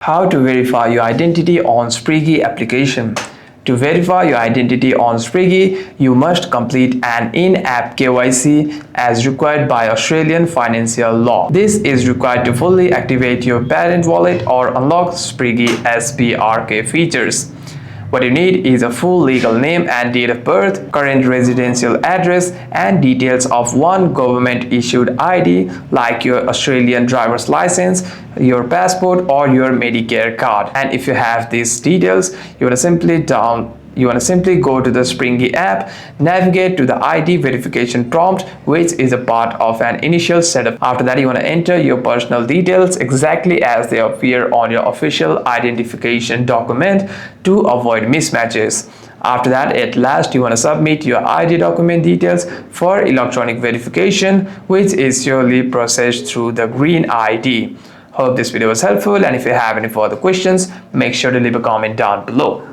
How to verify your identity on Spriggy application. To verify your identity on Spriggy, you must complete an in-app KYC as required by Australian financial law. This is required to fully activate your parent wallet or unlock Spriggy SPRK features. What you need is a full legal name and date of birth, current residential address, and details of one government-issued ID like your Australian driver's license, your passport, or your Medicare card. And if you have these details, you want to simply go to the Spriggy app, navigate to the ID verification prompt, which is a part of an initial setup. After that, you want to enter your personal details exactly as they appear on your official identification document to avoid mismatches. After that, at last, you want to submit your ID document details for electronic verification, which is surely processed through the green ID. Hope this video was helpful, and if you have any further questions, make sure to leave a comment down below.